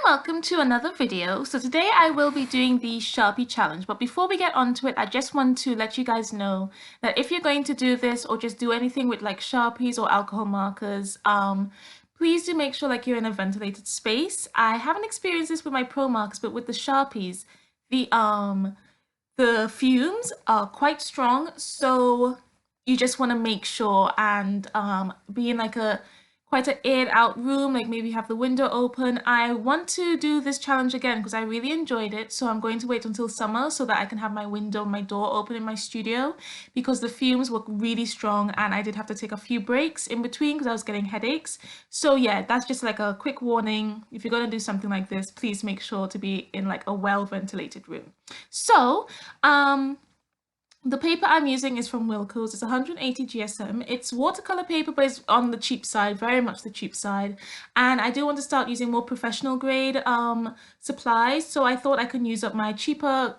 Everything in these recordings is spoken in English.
welcome to another video. So today I will be doing the Sharpie challenge, but before we get onto it, I just want to let you guys know that if you're going to do this or just do anything with like Sharpies or alcohol markers, please do make sure like you're in a ventilated space. I haven't experienced this with my pro markers, but with the Sharpies, the fumes are quite strong, so you just want to make sure and be in like a quite an aired out room, like maybe have the window open. I want to do this challenge again because I really enjoyed it, so I'm going to wait until summer so that I can have my window, my door open in my studio, because the fumes were really strong and I did have to take a few breaks in between because I was getting headaches. So yeah, that's just like a quick warning. If you're going to do something like this, please make sure to be in like a well ventilated room. So the paper I'm using is from Wilkos. It's 180 GSM. It's watercolor paper, but it's on the cheap side, very much the cheap side. And I do want to start using more professional grade supplies. So I thought I could use up my cheaper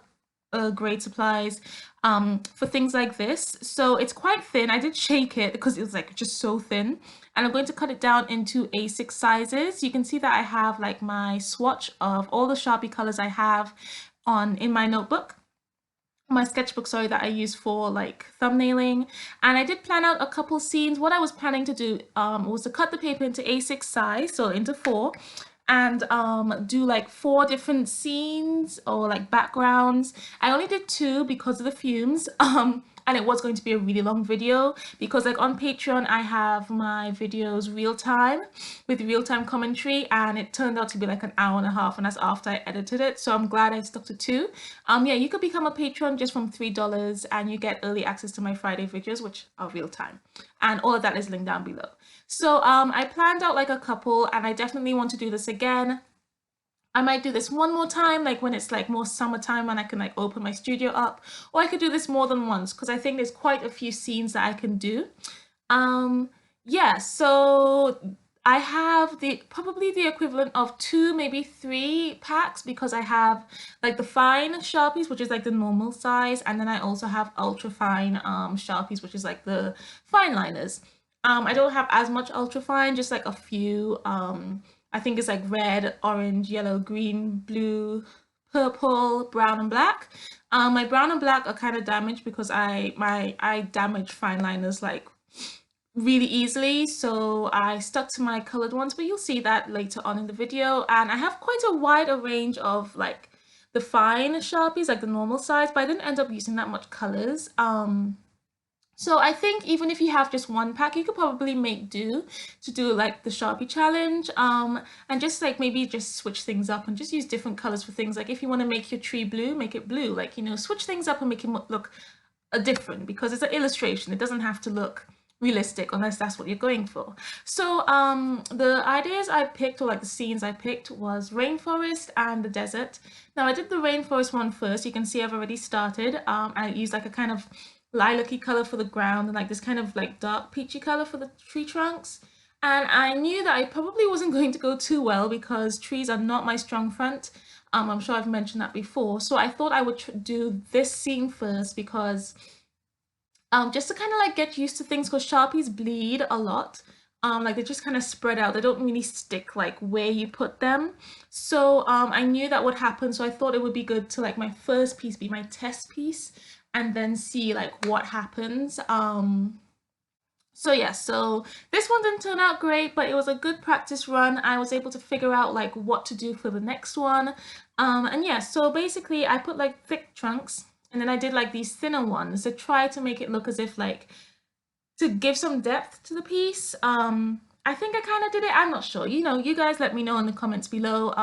grade supplies for things like this. So it's quite thin. I did shake it because it was like just so thin. And I'm going to cut it down into A6 sizes. You can see that I have like my swatch of all the Sharpie colors I have in my notebook. My sketchbook, sorry, that I use for like thumbnailing. And I did plan out a couple scenes. What I was planning to do was to cut the paper into A6 size, so into 4, and do like 4 different scenes or like backgrounds. I only did 2 because of the fumes. And it was going to be a really long video because like on Patreon I have my videos real time with real-time commentary, and it turned out to be like an hour and a half, and that's after I edited it. So I'm glad I stuck to 2. Yeah, you could become a patron just from $3 and you get early access to my Friday videos, which are real time, and all of that is linked down below. So I planned out like a couple, and I definitely want to do this again. I might do this one more time, like when it's like more summertime and I can like open my studio up, or I could do this more than once because I think there's quite a few scenes that I can do. Yeah, so I have probably the equivalent of 2, maybe 3 packs, because I have like the fine Sharpies, which is like the normal size, and then I also have ultra fine Sharpies, which is like the fine liners. I don't have as much ultra fine, just like a few. I think it's like red, orange, yellow, green, blue, purple, brown, and black. My brown and black are kind of damaged because I damage fine liners like really easily, so I stuck to my colored ones, but you'll see that later on in the video. And I have quite a wide range of like the fine Sharpies, like the normal size, but I didn't end up using that much colors. So I think even if you have just 1 pack, you could probably make do to do like the Sharpie challenge, and just like maybe just switch things up and just use different colors for things. Like if you want to make your tree blue, make it blue, like, you know, switch things up and make it look different, because it's an illustration. It doesn't have to look realistic unless that's what you're going for. So the ideas I picked, or like the scenes I picked, was rainforest and the desert. Now I did the rainforest one first. You can see I've already started. I used like a kind of lilac-y color for the ground and like this kind of like dark peachy color for the tree trunks. And I knew that I probably wasn't going to go too well because trees are not my strong front. I'm sure I've mentioned that before. So I thought I would do this scene first because just to kind of like get used to things, because Sharpies bleed a lot. Like they just kind of spread out. They don't really stick like where you put them. So I knew that would happen. So I thought it would be good to like my first piece be my test piece, and then see like what happens. So yeah, so this one didn't turn out great, but it was a good practice run. I was able to figure out like what to do for the next one. And yeah, so basically I put like thick trunks, and then I did like these thinner ones to try to make it look as if like to give some depth to the piece. I think I kind of did it. I'm not sure. You know, you guys let me know in the comments below.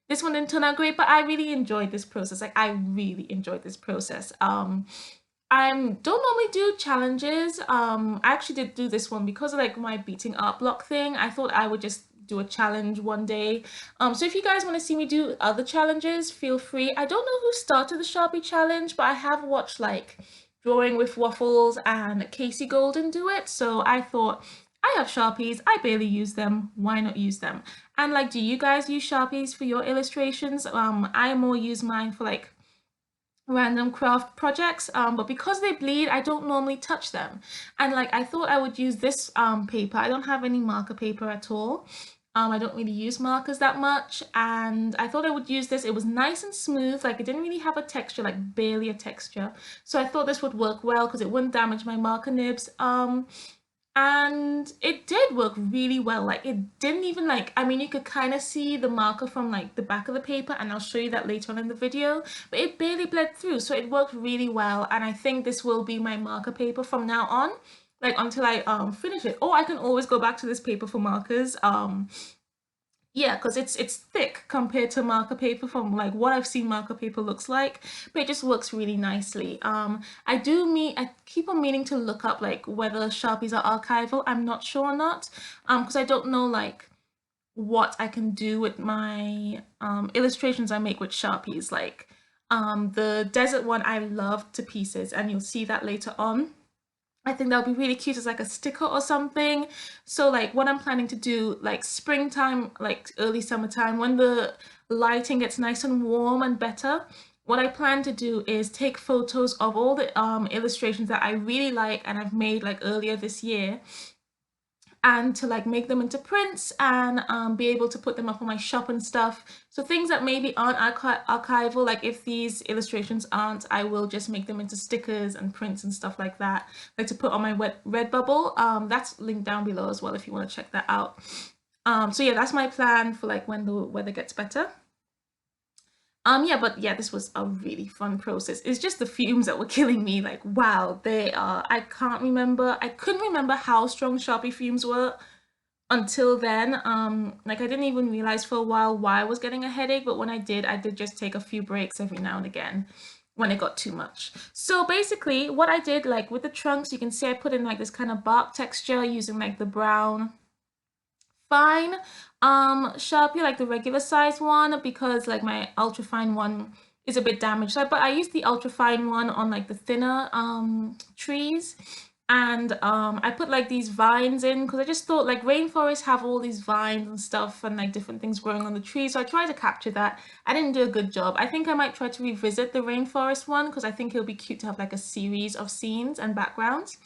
This one didn't turn out great, but I really enjoyed this process. Like I really enjoyed this process. I don't normally do challenges. I actually did do this one because of like my beating art block thing. I thought I would just do a challenge one day. So if you guys want to see me do other challenges, feel free. I don't know who started the Sharpie challenge, but I have watched like Drawing with Waffles and Checiegirl do it. So I thought, I have Sharpies, I barely use them, why not use them? And like, do you guys use Sharpies for your illustrations? I more use mine for like random craft projects, but because they bleed, I don't normally touch them. And like I thought I would use this paper. I don't have any marker paper at all. I don't really use markers that much, and I thought I would use this. It was nice and smooth, like it didn't really have a texture, like barely a texture. So I thought this would work well because it wouldn't damage my marker nibs. And it did work really well. Like it didn't even like, I mean, you could kind of see the marker from like the back of the paper, and I'll show you that later on in the video, but it barely bled through. So it worked really well. And I think this will be my marker paper from now on, like until I finish it. Or I can always go back to this paper for markers. Yeah, because it's thick compared to marker paper from like what I've seen marker paper looks like, but it just works really nicely. I keep on meaning to look up like whether Sharpies are archival. I'm not sure or not, because I don't know like what I can do with my illustrations I make with Sharpies. Like the desert one I love to pieces, and you'll see that later on. I think that would be really cute as like a sticker or something. So like what I'm planning to do, like springtime, like early summertime, when the lighting gets nice and warm and better, what I plan to do is take photos of all the illustrations that I really like and I've made like earlier this year, and to like make them into prints and be able to put them up on my shop and stuff. So things that maybe aren't archival, like if these illustrations aren't, I will just make them into stickers and prints and stuff like that, like to put on my Redbubble. That's linked down below as well if you want to check that out. So yeah, that's my plan for like when the weather gets better. Yeah, but yeah, this was a really fun process. It's just the fumes that were killing me. Like, wow, they are, I couldn't remember how strong Sharpie fumes were until then. Like I didn't even realize for a while why I was getting a headache, but when I did just take a few breaks every now and again when it got too much. So basically what I did, like with the trunks, you can see I put in like this kind of bark texture using like the brown fine Sharpie, like the regular size one, because like my ultra fine one is a bit damaged. So, but I used the ultra fine one on like the thinner trees, and I put like these vines in because I just thought like rainforests have all these vines and stuff and like different things growing on the trees. So I tried to capture that. I didn't do a good job. I think I might try to revisit the rainforest one because I think it'll be cute to have like a series of scenes and backgrounds.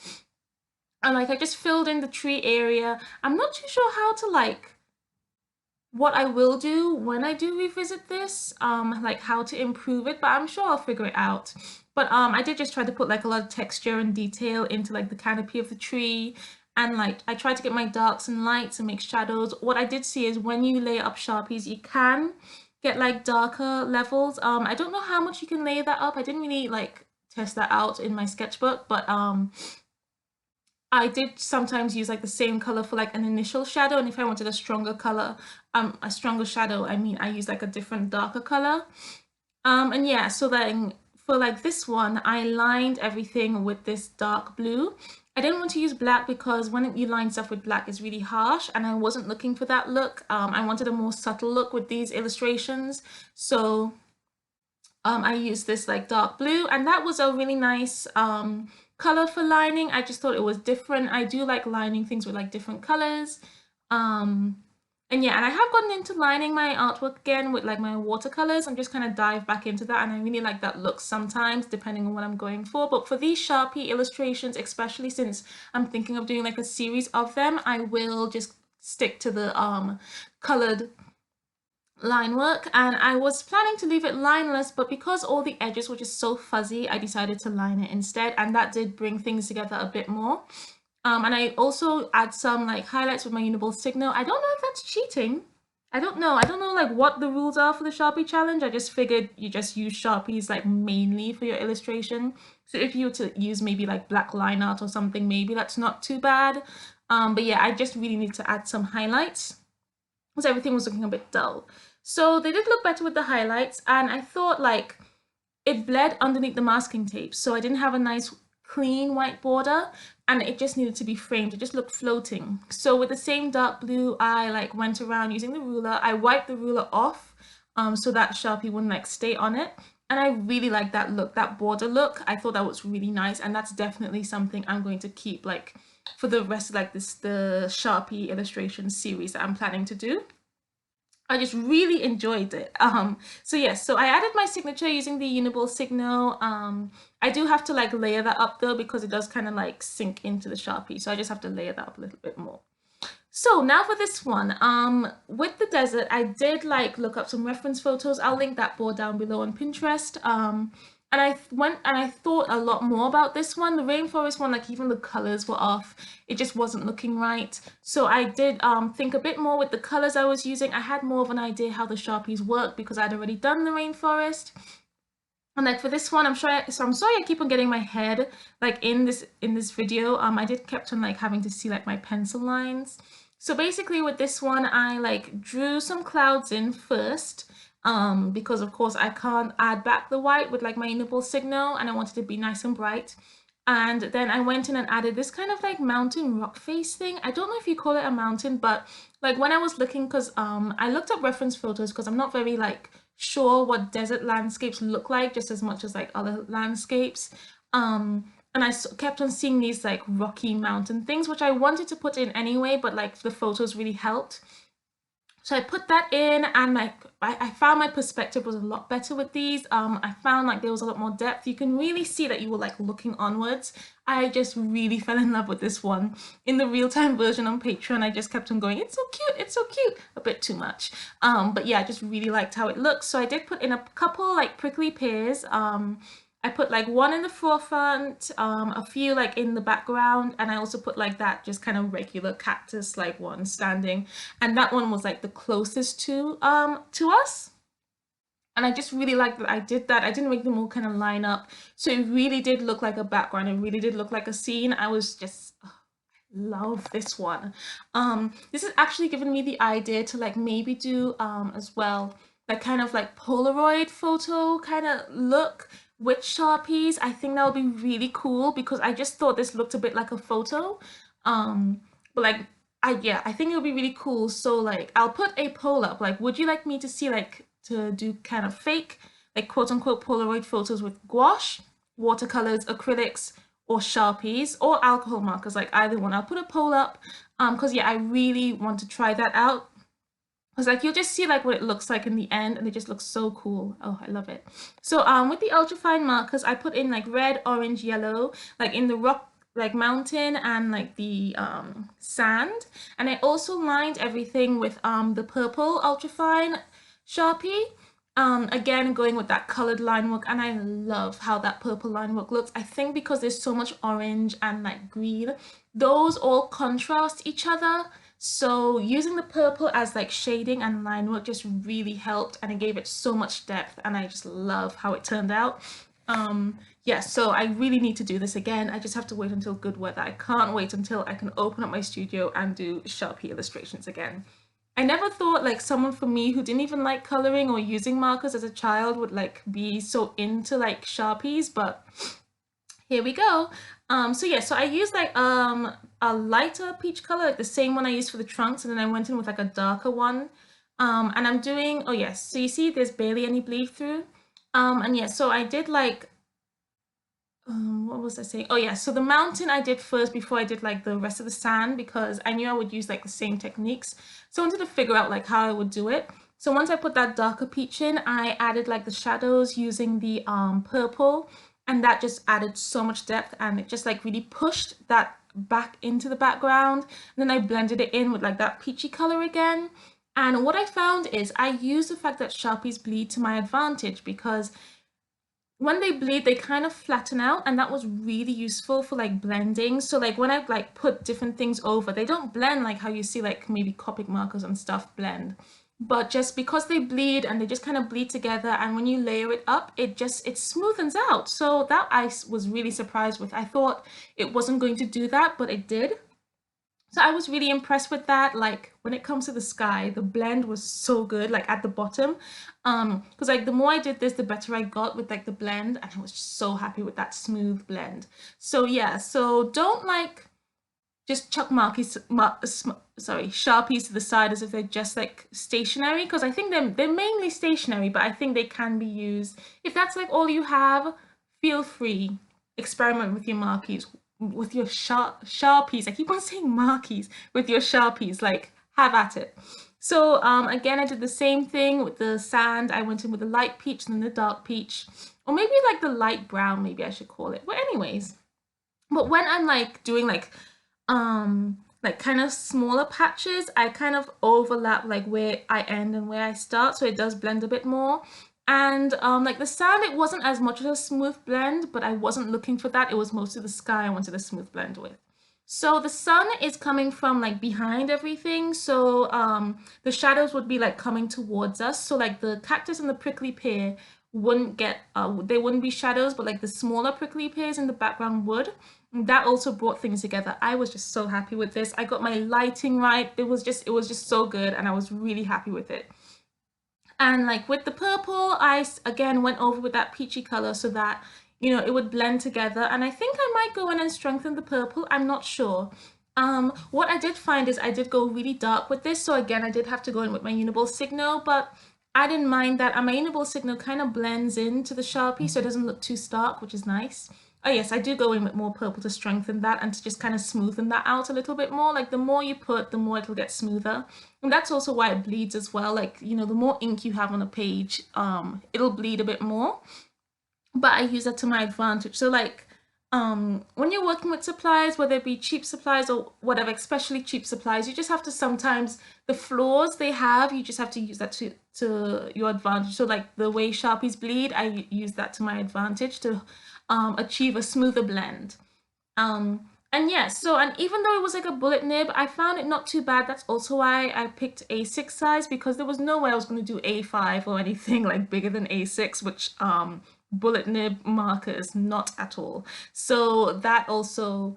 And like I just filled in the tree area. I'm not too sure how to like what I will do when I do revisit this, like how to improve it, but I'm sure I'll figure it out. But I did just try to put like a lot of texture and detail into like the canopy of the tree, and like I tried to get my darks and lights and make shadows. What I did see is when you layer up Sharpies, you can get like darker levels. I don't know how much you can layer that up. I didn't really like test that out in my sketchbook, but I did sometimes use like the same color for like an initial shadow, and if I wanted a stronger color, a stronger shadow, I mean I use like a different darker color. And yeah, so then for like this one, I lined everything with this dark blue. I didn't want to use black because when you line stuff with black, it's really harsh, and I wasn't looking for that look. I wanted a more subtle look with these illustrations, so I used this like dark blue, and that was a really nice color for lining. I just thought it was different. I do like lining things with like different colors. And yeah, and I have gotten into lining my artwork again with like my watercolors. I'm just kind of dive back into that, and I really like that look sometimes depending on what I'm going for. But for these Sharpie illustrations, especially since I'm thinking of doing like a series of them, I will just stick to the colored line work. And I was planning to leave it lineless, but because all the edges were just so fuzzy, I decided to line it instead, and that did bring things together a bit more. And I also add some like highlights with my Uniball Signo. I don't know if that's cheating. I don't know like what the rules are for the Sharpie challenge. I just figured you just use Sharpies like mainly for your illustration. So if you were to use maybe like black line art or something, maybe that's not too bad. But yeah, I just really need to add some highlights because everything was looking a bit dull. So they did look better with the highlights, and I thought like it bled underneath the masking tape, so I didn't have a nice clean white border, and it just needed to be framed. It just looked floating. So with the same dark blue, I like went around using the ruler. I wiped the ruler off so that Sharpie wouldn't like stay on it, and I really like that look, that border look. I thought that was really nice, and that's definitely something I'm going to keep like for the rest of like the Sharpie illustration series that I'm planning to do. I just really enjoyed it. So yes, so I added my signature using the Uniball Signo. I do have to like layer that up though because it does kind of like sink into the Sharpie, so I just have to layer that up a little bit more. So now for this one, with the desert, I did like look up some reference photos. I'll link that board down below on Pinterest. And I went and I thought a lot more about this one. The rainforest one, like even the colors were off. It just wasn't looking right. So I did think a bit more with the colors I was using. I had more of an idea how the Sharpies work because I'd already done the rainforest. And like for this one, I'm sorry I keep on getting my head like in this video. I did kept on like having to see like my pencil lines. So basically with this one, I like drew some clouds in first, because of course I can't add back the white with like my Uniball Signal, and I wanted it to be nice and bright. And then I went in and added this kind of like mountain rock face thing. I don't know if you call it a mountain, but like when I was looking, because I looked up reference photos because I'm not very like sure what desert landscapes look like just as much as like other landscapes. And I kept on seeing these like rocky mountain things, which I wanted to put in anyway, but like the photos really helped. So I put that in, and like I found my perspective was a lot better with these. I found like there was a lot more depth. You can really see that you were like looking onwards. I just really fell in love with this one. In the real-time version on Patreon, I just kept on going, it's so cute, it's so cute. A bit too much. But yeah, I just really liked how it looks. So I did put in a couple like prickly pears. I put like one in the forefront, a few like in the background, and I also put like that just kind of regular cactus like one standing, and that one was like the closest to us. And I just really liked that I did that. I didn't make them all kind of line up, so it really did look like a background. It really did look like a scene. I was just love this one. This has actually given me the idea to like maybe do as well like kind of like Polaroid photo kind of look with Sharpies. I think that would be really cool because I just thought this looked a bit like a photo. But like I think it would be really cool. So like I'll put a poll up. Like, would you like me to see like to do kind of fake like quote unquote Polaroid photos with gouache, watercolors, acrylics, or Sharpies or alcohol markers, like either one. I'll put a poll up because yeah, I really want to try that out. Because like you'll just see like what it looks like in the end, and it just looks so cool. Oh, I love it. So with the ultra fine markers, I put in like red, orange, yellow, like in the rock like mountain and like the sand. And I also lined everything with the purple ultra fine Sharpie. Again, going with that colored line work, and I love how that purple line work looks. I think because there's so much orange and like green, those all contrast each other. So using the purple as like shading and line work just really helped, and it gave it so much depth, and I just love how it turned out. Yeah, so I really need to do this again. I just have to wait until good weather. I can't wait until I can open up my studio and do Sharpie illustrations again. I never thought like someone for me who didn't even like coloring or using markers as a child would like be so into like Sharpies, but here we go. So yeah, so I used like a lighter peach color, like the same one I used for the trunks, and then I went in with like a darker one. And I'm doing, oh yes, so you see there's barely any bleed through. And yeah, so I did like what was I saying? Oh yeah, so the mountain I did first before I did like the rest of the sand, because I knew I would use like the same techniques. So I wanted to figure out like how I would do it. So once I put that darker peach in, I added like the shadows using the purple, and that just added so much depth, and it just like really pushed that back into the background. And then I blended it in with like that peachy color again. And what I found is I use the fact that Sharpies bleed to my advantage, because when they bleed, they kind of flatten out, and that was really useful for like blending. So like when I like put different things over, they don't blend like how you see like maybe Copic markers and stuff blend, but just because they bleed and they just kind of bleed together, and when you layer it up, it smoothens out. So that I was really surprised with. I thought it wasn't going to do that, but it did. So I was really impressed with that. Like when it comes to the sky, the blend was so good, like at the bottom. Because like the more I did this, the better I got with like the blend, and I was just so happy with that smooth blend. So yeah, so don't like just chuck Sharpies to the side as if they're just like stationary, because I think they're mainly stationary, but I think they can be used. If that's like all you have, feel free, experiment with your markies, with your Sharpies. I keep on saying markies. With your Sharpies, like have at it. So again, I did the same thing with the sand. I went in with the light peach and then the dark peach, or maybe like the light brown, maybe I should call it. But anyways, but when I'm like doing like like kind of smaller patches, I kind of overlap like where I end and where I start, so it does blend a bit more. And like the sand, it wasn't as much of a smooth blend, but I wasn't looking for that. It was mostly the sky I wanted a smooth blend with. So the sun is coming from like behind everything. So the shadows would be like coming towards us. So like the cactus and the prickly pear wouldn't get, they wouldn't be shadows, but like the smaller prickly pears in the background would. And that also brought things together. I was just so happy with this. I got my lighting right. It was just so good, and I was really happy with it. And like with the purple, I again went over with that peachy color so that, you know, it would blend together. And I think I might go in and strengthen the purple. I'm not sure. What I did find is I did go really dark with this. So again, I did have to go in with my Uniball Signo, but I didn't mind that. And my Uniball Signo kind of blends into the Sharpie, so it doesn't look too stark, which is nice. Oh yes, I do go in with more purple to strengthen that and to just kind of smoothen that out a little bit more. Like the more you put, the more it'll get smoother. And that's also why it bleeds as well. Like, you know, the more ink you have on a page, it'll bleed a bit more. But I use that to my advantage. So like, when you're working with supplies, whether it be cheap supplies or whatever, especially cheap supplies, you just have to sometimes, the flaws they have, you just have to use that to your advantage. So like the way Sharpies bleed, I use that to my advantage to achieve a smoother blend. And yeah, so, and even though it was like a bullet nib, I found it not too bad. That's also why I picked A6 size, because there was no way I was going to do A5 or anything like bigger than A6, which bullet nib markers, not at all. So that also,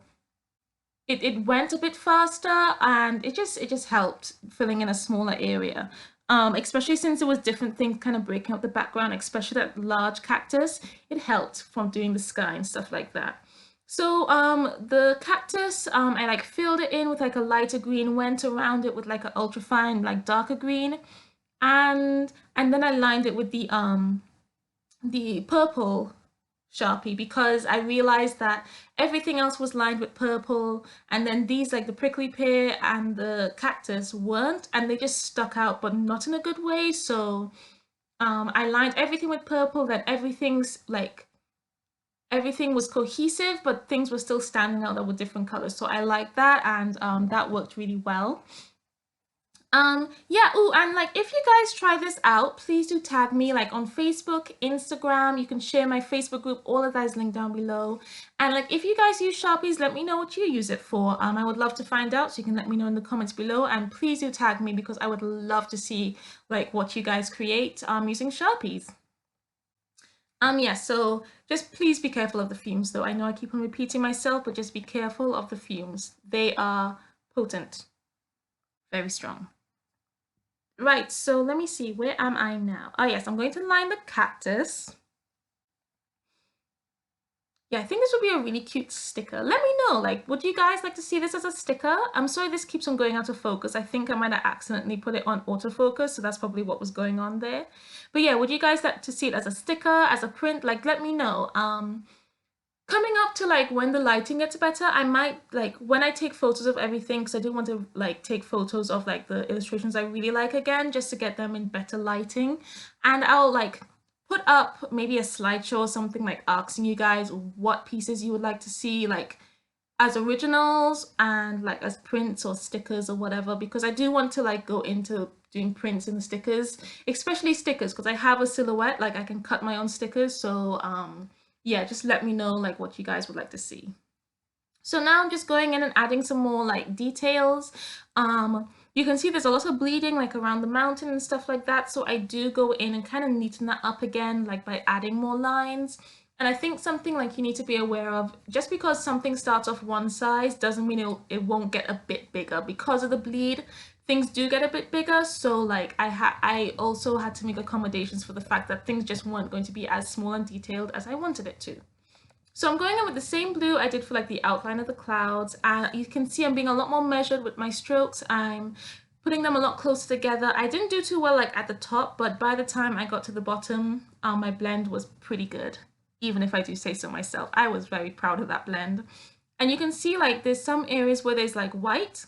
it went a bit faster, and it just helped filling in a smaller area. Especially since it was different things kind of breaking up the background, especially that large cactus, it helped from doing the sky and stuff like that. So the cactus, I like filled it in with like a lighter green, went around it with like an ultra fine, like darker green, and then I lined it with the purple Sharpie, because I realized that everything else was lined with purple, and then these, like the prickly pear and the cactus, weren't, and they just stuck out, but not in a good way. So I lined everything with purple, then everything was cohesive, but things were still standing out that were different colors. So I like that, and that worked really well. Yeah, oh, and like if you guys try this out, please do tag me like on Facebook, Instagram. You can share my Facebook group, all of that is linked down below. And like if you guys use Sharpies, let me know what you use it for. I would love to find out, so you can let me know in the comments below, and please do tag me, because I would love to see like what you guys create using Sharpies. Yeah, so just please be careful of the fumes though. I know I keep on repeating myself, but just be careful of the fumes. They are potent, very strong. Right, so let me see, where am I now? Oh yes, I'm going to line the cactus. Yeah, I think this would be a really cute sticker. Let me know, like, would you guys like to see this as a sticker? I'm sorry this keeps on going out of focus. I think I might have accidentally put it on autofocus, so that's probably what was going on there. But yeah, would you guys like to see it as a sticker, as a print? Like, let me know. Coming up to like when the lighting gets better, I might, like when I take photos of everything, because I do want to like take photos of like the illustrations I really like again, just to get them in better lighting, and I'll like put up maybe a slideshow or something, like asking you guys what pieces you would like to see like as originals and like as prints or stickers or whatever, because I do want to like go into doing prints and the stickers, especially stickers, because I have a silhouette, like I can cut my own stickers. So yeah, just let me know like what you guys would like to see. So now I'm just going in and adding some more like details. You can see there's a lot of bleeding like around the mountain and stuff like that. So I do go in and kind of neaten that up again, like by adding more lines. And I think something like you need to be aware of, just because something starts off one size doesn't mean it won't get a bit bigger. Because of the bleed, things do get a bit bigger. So like I also had to make accommodations for the fact that things just weren't going to be as small and detailed as I wanted it to. So I'm going in with the same blue I did for like the outline of the clouds, and you can see I'm being a lot more measured with my strokes. I'm putting them a lot closer together. I didn't do too well like at the top, but by the time I got to the bottom, my blend was pretty good. Even if I do say so myself, I was very proud of that blend. And you can see like there's some areas where there's like white,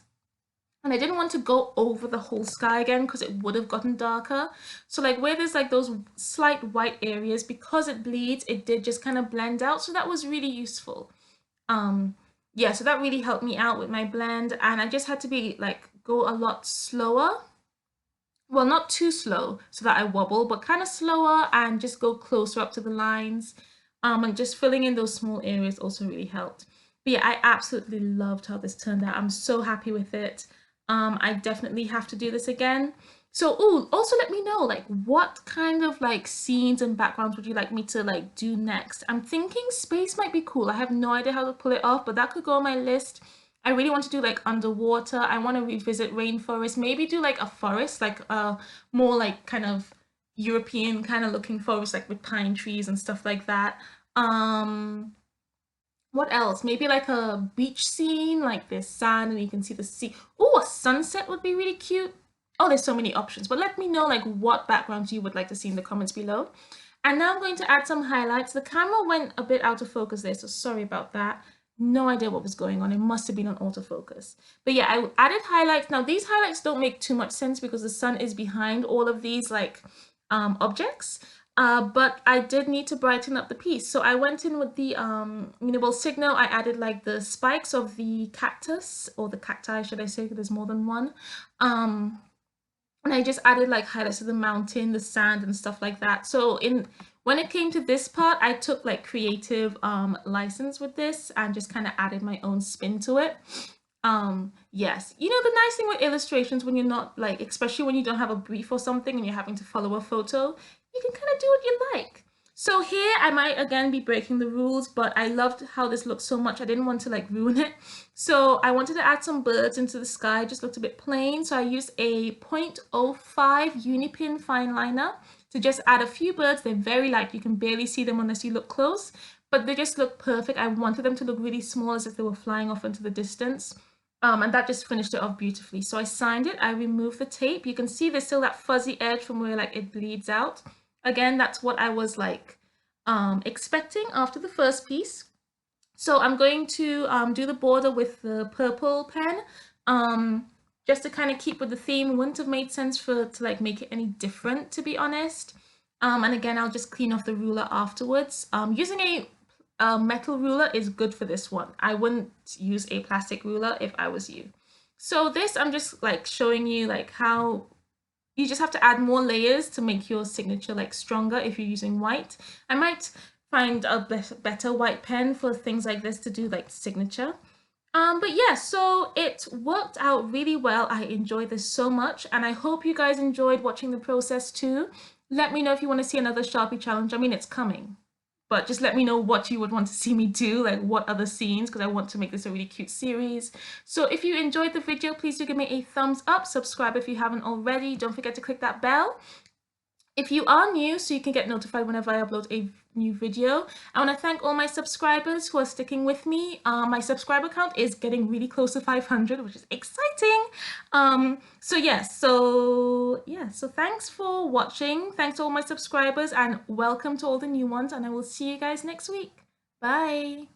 and I didn't want to go over the whole sky again because it would have gotten darker. So like where there's like those slight white areas, because it bleeds, it did just kind of blend out. So that was really useful. yeah, so that really helped me out with my blend, and I just had to be like go a lot slower. Well, not too slow so that I wobble, but kind of slower and just go closer up to the lines. And just filling in those small areas also really helped. But yeah, I absolutely loved how this turned out. I'm so happy with it. I definitely have to do this again. So, oh, also let me know like what kind of like scenes and backgrounds would you like me to like do next? I'm thinking space might be cool. I have no idea how to pull it off, but that could go on my list. I really want to do like underwater. I want to revisit rainforest, maybe do like a forest, like a more like kind of European kind of looking forest, like with pine trees and stuff like that. Um, what else? Maybe like a beach scene, like there's sand and you can see the sea. Oh, a sunset would be really cute. Oh, there's so many options, but let me know like what backgrounds you would like to see in the comments below. And now I'm going to add some highlights. The camera went a bit out of focus there, so sorry about that. No idea what was going on. It must have been on autofocus. But yeah, I added highlights. Now these highlights don't make too much sense because the sun is behind all of these like objects. But I did need to brighten up the piece. So I went in with the Uniball Signal. I added like the spikes of the cactus, or the cacti, should I say, because there's more than one. And I just added like highlights of the mountain, the sand and stuff like that. So when it came to this part, I took like creative license with this and just kind of added my own spin to it. Yes, you know, the nice thing with illustrations when you're not like, especially when you don't have a brief or something and you're having to follow a photo, you can kind of do what you like. So here I might again be breaking the rules, but I loved how this looked so much. I didn't want to like ruin it. So I wanted to add some birds into the sky. It just looked a bit plain. So I used a 0.05 UniPin Fineliner to just add a few birds. They're very light. You can barely see them unless you look close, but they just look perfect. I wanted them to look really small as if they were flying off into the distance. And that just finished it off beautifully. So I signed it. I removed the tape. You can see there's still that fuzzy edge from where like it bleeds out. Again, that's what I was like expecting after the first piece. So I'm going to do the border with the purple pen, just to kind of keep with the theme. Wouldn't have made sense to like make it any different, to be honest. And again, I'll just clean off the ruler afterwards. Using a metal ruler is good for this one. I wouldn't use a plastic ruler if I was you. So this, I'm just like showing you like how you just have to add more layers to make your signature like stronger if you're using white. I might find a better white pen for things like this to do like signature. But yeah, so it worked out really well. I enjoyed this so much, and I hope you guys enjoyed watching the process too. Let me know if you want to see another Sharpie challenge. I mean, it's coming, but just let me know what you would want to see me do, like what other scenes, because I want to make this a really cute series. So if you enjoyed the video, please do give me a thumbs up, subscribe if you haven't already, don't forget to click that bell. If you are new, so you can get notified whenever I upload a new video. I want to thank all my subscribers who are sticking with me. My subscriber count is getting really close to 500, which is exciting. So thanks for watching. Thanks to all my subscribers, and welcome to all the new ones, and I will see you guys next week. Bye.